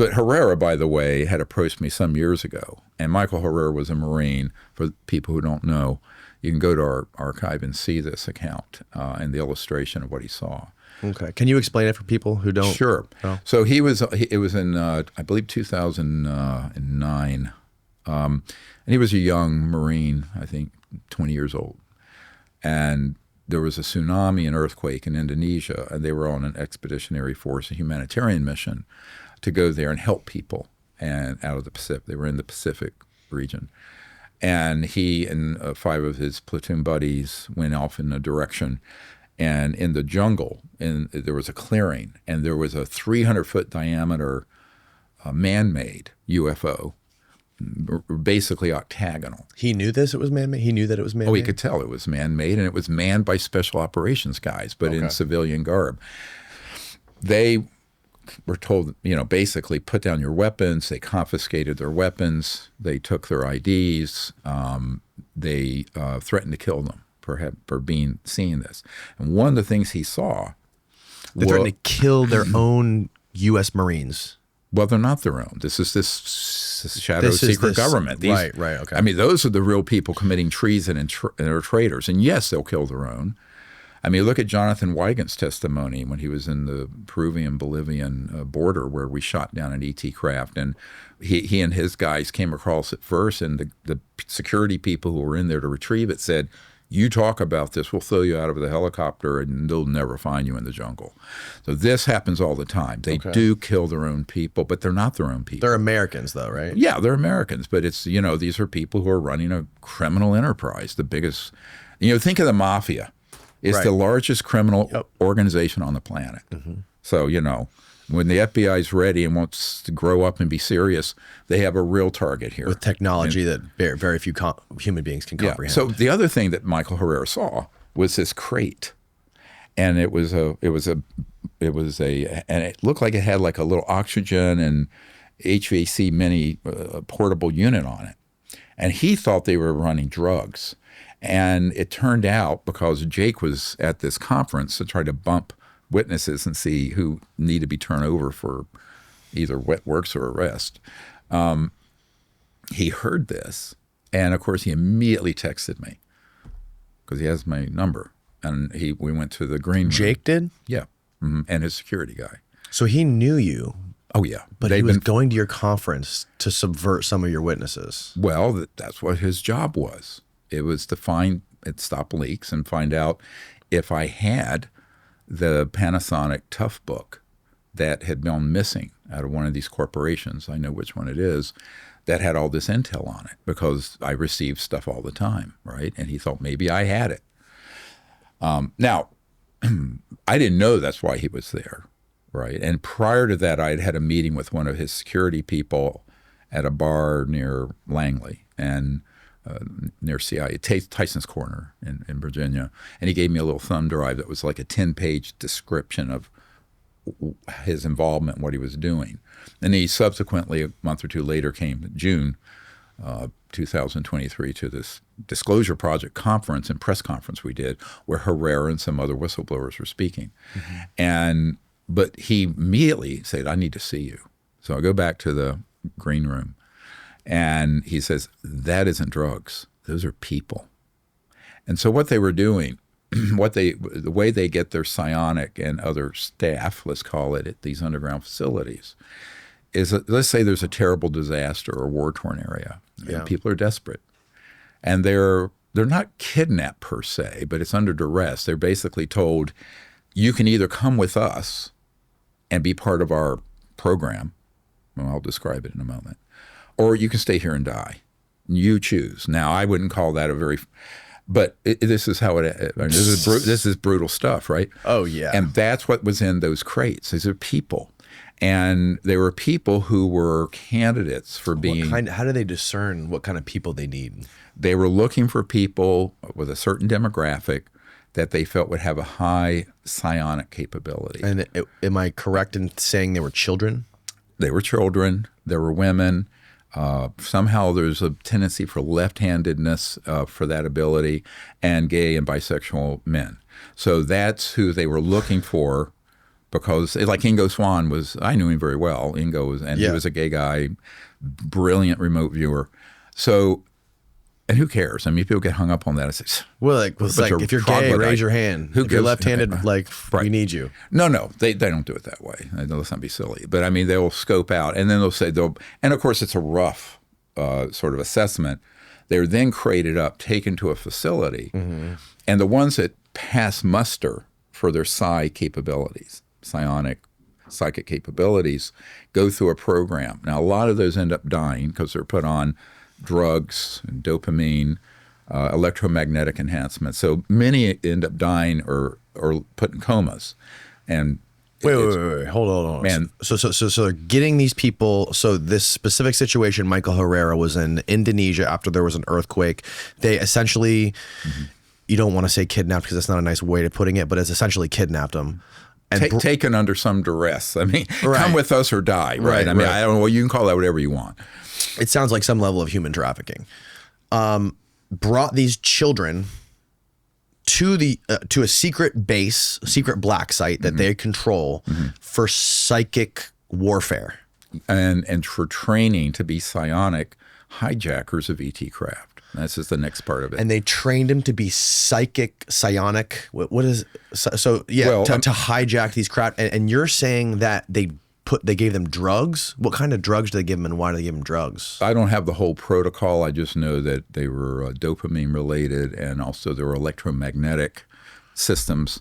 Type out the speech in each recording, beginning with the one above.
But Herrera, by the way, had approached me some years ago, and Michael Herrera was a Marine. For people who don't know, you can go to our archive and see this account and the illustration of what he saw. Okay. Can you explain it for people who don't? Sure. know? So it was in, I believe, 2009. And he was a young Marine, I think 20 years old. And there was a tsunami and earthquake in Indonesia, and they were on an expeditionary force, a humanitarian mission, to go there and help people and out of the Pacific. They were in the Pacific region. And he and 5 of his platoon buddies went off in a direction. And in the jungle, there was a clearing, and there was a 300-foot diameter man-made UFO, basically octagonal. He knew this, it was man-made? He knew that it was man-made? Oh, he could tell it was man-made, and it was manned by special operations guys, but in civilian garb. They were told, basically put down your weapons. They confiscated their weapons. They took their IDs. They threatened to kill them for seeing this. And one of the things he saw, they threatened to kill their own U.S. Marines. Well, they're not their own. This is this secret government. Right, okay. I mean, those are the real people committing treason and are traitors. And yes, they'll kill their own. I mean, look at Jonathan Wigand's testimony when he was in the Peruvian-Bolivian border where we shot down an ET craft. And he and his guys came across it first, and the security people who were in there to retrieve it said, you talk about this, we'll throw you out of the helicopter and they'll never find you in the jungle. So this happens all the time. They do kill their own people, but they're not their own people. They're Americans though, right? Yeah, they're Americans, but it's, these are people who are running a criminal enterprise, the biggest, think of the mafia. It's the largest criminal organization on the planet. Mm-hmm. So, when the FBI is ready and wants to grow up and be serious, they have a real target here. With technology that very few human beings can comprehend. So the other thing that Michael Herrera saw was this crate. And it looked like it had like a little oxygen and HVAC mini portable unit on it. And he thought they were running drugs. And it turned out, because Jake was at this conference to try to bump witnesses and see who need to be turned over for either wet works or arrest, he heard this. And, of course, he immediately texted me because he has my number. And we went to the green room. Jake did? Yeah. Mm-hmm. And his security guy. So he knew you. Oh, yeah. But he was going to your conference to subvert some of your witnesses. Well, that's what his job was. It was to stop leaks and find out if I had the Panasonic Tough book that had gone missing out of one of these corporations. I know which one it is. That had all this intel on it because I received stuff all the time, right? And he thought maybe I had it. Now, I didn't know that's why he was there, right? And prior to that, I had a meeting with one of his security people at a bar near Langley and near CIA, Tyson's Corner in Virginia. And he gave me a little thumb drive that was like a 10-page description of his involvement and what he was doing. And he subsequently, a month or two later, came June 2023 to this Disclosure Project conference and press conference we did where Herrera and some other whistleblowers were speaking. Mm-hmm. But he immediately said, I need to see you. So I go back to the green room. And he says, that isn't drugs. Those are people. And so what they were doing, the way they get their psionic and other staff, let's call it, at these underground facilities, is that, let's say there's a terrible disaster or war-torn area. And people are desperate. And they're not kidnapped per se, but it's under duress. They're basically told, you can either come with us and be part of our program. Well, I'll describe it in a moment. Or you can stay here and die. You choose. Now, I wouldn't call that but this is how this is brutal stuff, right? Oh, yeah. And that's what was in those crates. These are people. And they were people who were candidates for being... How do they discern what kind of people they need? They were looking for people with a certain demographic that they felt would have a high psionic capability. And am I correct in saying they were children? They were children. There were women. Somehow there's a tendency for left-handedness for that ability, and gay and bisexual men. So that's who they were looking for because like Ingo Swann was, I knew him very well. Ingo was, and he was a gay guy, brilliant remote viewer. So, and who cares? I mean, people get hung up on that. It's well, it's like if you're gay, raise your hand. If you're left-handed, like we need you. No, they don't do it that way. Let's not be silly. But I mean, they will scope out, and then they'll say and of course it's a rough sort of assessment. They're then crated up, taken to a facility, and the ones that pass muster for their psionic psychic capabilities go through a program. Now, a lot of those end up dying because they're put on drugs, and dopamine, electromagnetic enhancement. So many end up dying or put in comas. And wait, hold on. Man, so they're getting these people. So this specific situation, Michael Herrera was in Indonesia after there was an earthquake. They essentially, you don't want to say kidnapped because that's not a nice way of putting it, but it's essentially kidnapped them. And taken under some duress. I mean, come with us or die, right? I mean, I don't know. Well, you can call that whatever you want. It sounds like some level of human trafficking. Brought these children to a secret base, secret black site that they control for psychic warfare. And for training to be psionic hijackers of ET craft. That's just the next part of it. And they trained him to be psionic. What is so? Yeah, well, to hijack these craft. And you're saying that they gave them drugs. What kind of drugs did they give them, and why did they give them drugs? I don't have the whole protocol. I just know that they were dopamine related, and also there were electromagnetic systems,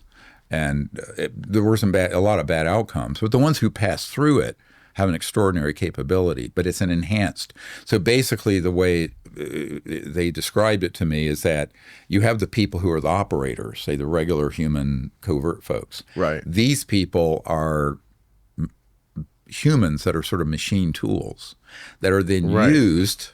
and there were a lot of bad outcomes. But the ones who passed through it have an extraordinary capability, but it's an enhanced. So basically, the way they described it to me is that you have the people who are the operators, say the regular human covert folks. Right. These people are humans that are sort of machine tools that are then used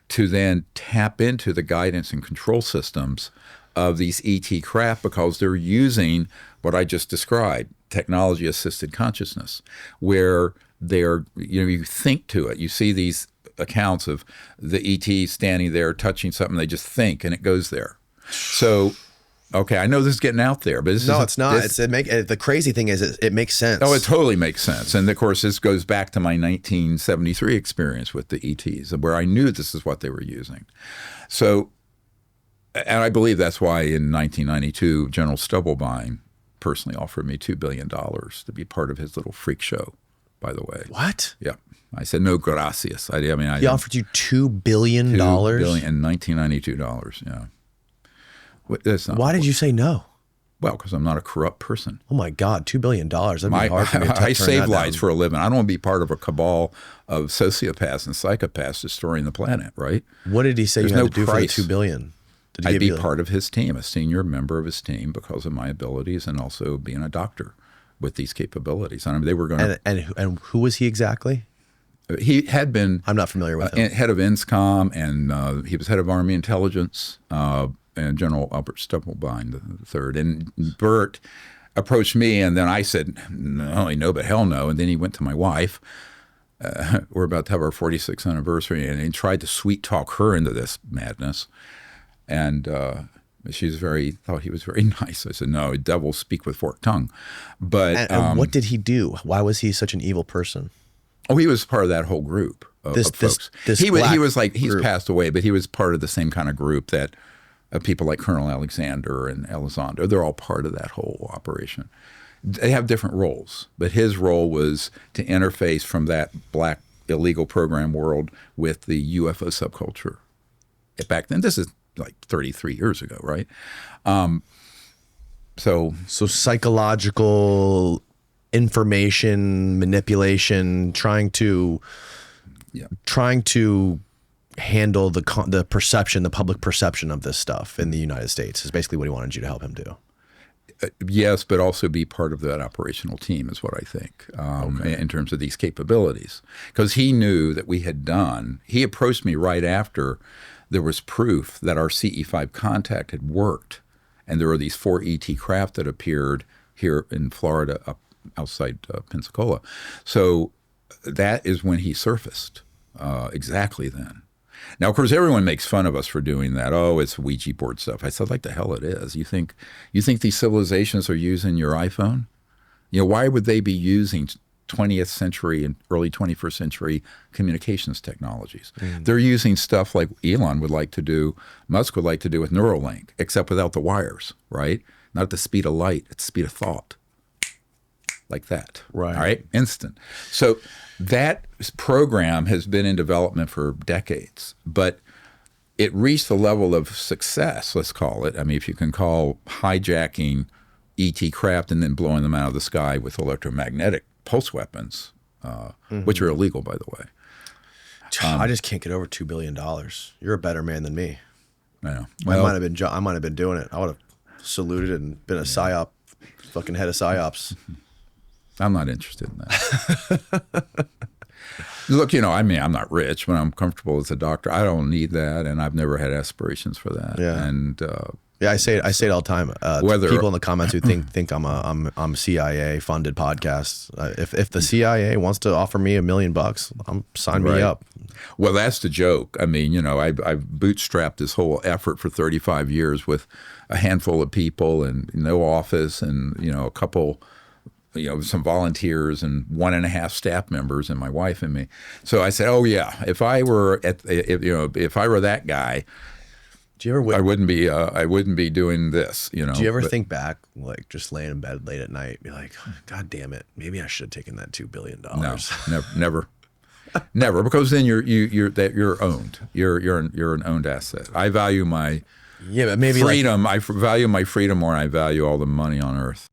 to then tap into the guidance and control systems of these ET craft, because they're using what I just described, technology-assisted consciousness, where they're, you think to it. You see these accounts of the ET standing there touching something, they just think, and it goes there. So, okay, I know this is getting out there, but it's not. The crazy thing is it makes sense. Oh, it totally makes sense. And of course, this goes back to my 1973 experience with the ETs, where I knew this is what they were using. So, and I believe that's why in 1992, General Stubblebine personally offered me $2 billion to be part of his little freak show, by the way. What? Yeah. I said, no, gracias. I mean, he offered you $2 billion? $2 billion in $1992, yeah. Why did you say no? Well, because I'm not a corrupt person. Oh my God, $2 billion. That'd be hard for me to I save lives for a living. I don't want to be part of a cabal of sociopaths and psychopaths destroying the planet, right? What did he say you had to do for the $2 billion? I'd be part of his team, a senior member of his team, because of my abilities and also being a doctor with these capabilities. I mean, they were going to. And who was he exactly? He had been. I'm not familiar with him. Head of INSCOM, and he was head of Army Intelligence, and General Albert Stubblebine III. And Bert approached me, and then I said, not only no, but hell no. And then he went to my wife. We're about to have our 46th anniversary, and he tried to sweet talk her into this madness. And thought he was very nice. I said, no, devils speak with forked tongue. But and what did he do? Why was he such an evil person? Oh, he was part of that whole group of folks. He was like, he's passed away, but he was part of the same kind of group that people like Colonel Alexander and Elizondo, they're all part of that whole operation. They have different roles, but his role was to interface from that black illegal program world with the UFO subculture. Back then, this is like 33 years ago, right? So psychological information manipulation, trying to handle the perception, the public perception of this stuff in the United States is basically what he wanted you to help him do. Yes, but also be part of that operational team is what I think, in terms of these capabilities. Because he knew that he approached me right after there was proof that our CE5 contact had worked. And there were these 4 ET craft that appeared here in Florida, up outside Pensacola. So that is when he surfaced, exactly then. Now, of course, everyone makes fun of us for doing that. Oh, it's Ouija board stuff. I said, like the hell it is. You think these civilizations are using your iPhone? Why would they be using 20th century and early 21st century communications technologies? They're using stuff like Elon would like to do, Musk would like to do with Neuralink, except without the wires, right? Not at the speed of light, at the speed of thought. Like that. Right. All right. Instant. So that program has been in development for decades, but it reached the level of success, let's call it. I mean, if you can call hijacking ET craft and then blowing them out of the sky with electromagnetic pulse weapons, which are illegal, by the way. I just can't get over $2 billion. You're a better man than me. I know. Well, I might have been doing it. I would have saluted and been a psyop, fucking head of psyops. I'm not interested in that. Look, I'm not rich, but I'm comfortable as a doctor. I don't need that, and I've never had aspirations for that. Yeah. And I say it all the time. Whether people in the comments who think I'm CIA funded podcast. If the CIA wants to offer me $1 million, sign me up. Well, that's the joke. I mean, I've bootstrapped this whole effort for 35 years with a handful of people and no office and a couple. Some volunteers and 1.5 staff members and my wife and me. So I said, "Oh yeah, if I were if I were that guy, do you ever? I wouldn't be doing this." Do you ever think back, like just laying in bed late at night, be like, "God damn it, maybe I should have taken that $2 billion." No, never, because then you're owned. You're an owned asset. I value my but maybe freedom. I value my freedom more than I value all the money on earth.